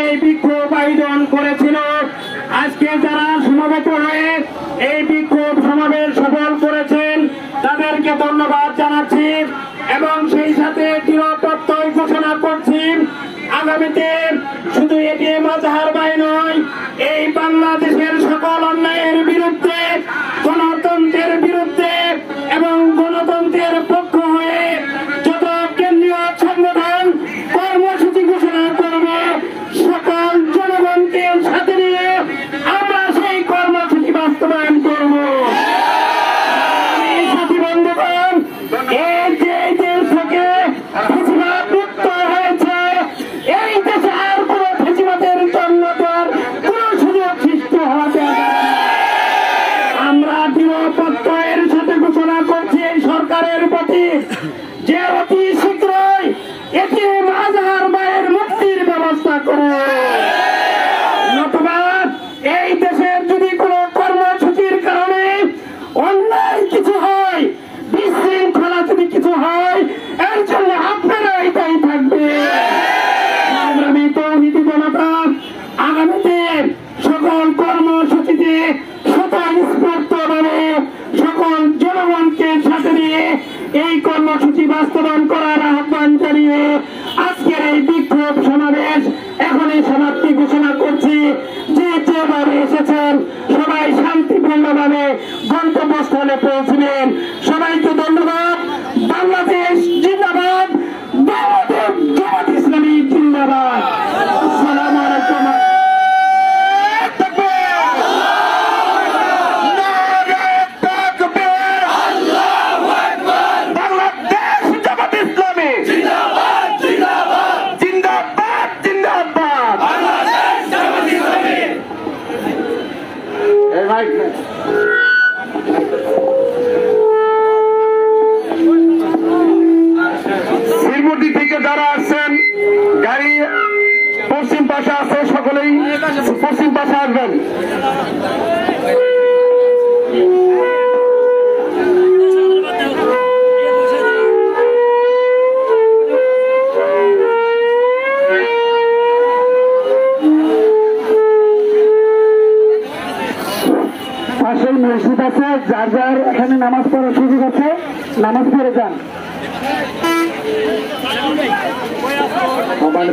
এই বিক্ষোভ আয়োজন করেছিল। আজকে যারা সমবেত হয়ে এই বিক্ষোভ সমাবেশ সফল করেছেন তাদেরকে ধন্যবাদ জানাচ্ছি এবং সেই সাথে দৃঢ় প্রত্যয় ঘোষণা করছি আগামীতে শুধু এটিএম আজহার ভাই নয়, এই বাংলাদেশের সকল অন্যায়ের বিরুদ্ধে, গণতন্ত্রের বিরুদ্ধে এবং গণতন্ত্রের পক্ষ হয়ে যত কেন্দ্রীয় সংগঠন কর্মসূচি ঘোষণা করবে সকল জনগণকে সাথে নিয়ে আমরা সেই কর্মসূচি বাস্তবায়ন করব। সাথী বন্ধুগণ, এই যে দেশ থেকে ফেসিবাদ মুক্ত হয়েছে, এই দেশে আর কোন ফেসিবাদের জন্ম দেওয়ার কোন সুযোগ সৃষ্টি হওয়া যায়। আমরা দৃঢ় প্রত্যয়ের সাথে ঘোষণা করছি এই সরকারের প্রতি যে অতি শীঘ্রই এটিএম আজহার ভাইয়ের মুক্তির ব্যবস্থা করুন, নতুবা এই দেশের যদি কোন কর্মসূচির কারণে অন্যায় কিছু হয়, বিশৃঙ্খলা যদি কিছু হয়, এর জন্য আপনারাই দায়ী থাকবে। সংগ্রামী তৌহিদি জনতা আগামীতে সকল কর্মসূচিতে স্বতঃস্ফূর্তভাবে সকল জনগণকে সাথে নিয়ে এই কর্মসূচি বাস্তবায়ন করার আহ্বান জানিয়ে আজকের এই বিক্ষোভ সমাবেশ এখনই সমাপ্তি ঘোষণা করছি। যে যেভাবে এসেছেন সবাই শান্তিপূর্ণভাবে গন্তব্যস্থলে পৌঁছবেন। সবাইকে ধন্যবাদ। বাংলাদেশ জিন্দাবাদ, বাংলাদেশ জামাত ইসলামী জিন্দাবাদ। আসসালামু আলাইকুম। শ্রীমতি থেকে যারা আসছেন, গাড়ি পশ্চিম পাশে আছে, সকলেই পশ্চিম পাশে আসবেন। পাশেই মসজিদ আছে, যার যার এখানে নামাজ পড়ার সুযোগ আছে নামাজ পড়ে যান। মোবাইল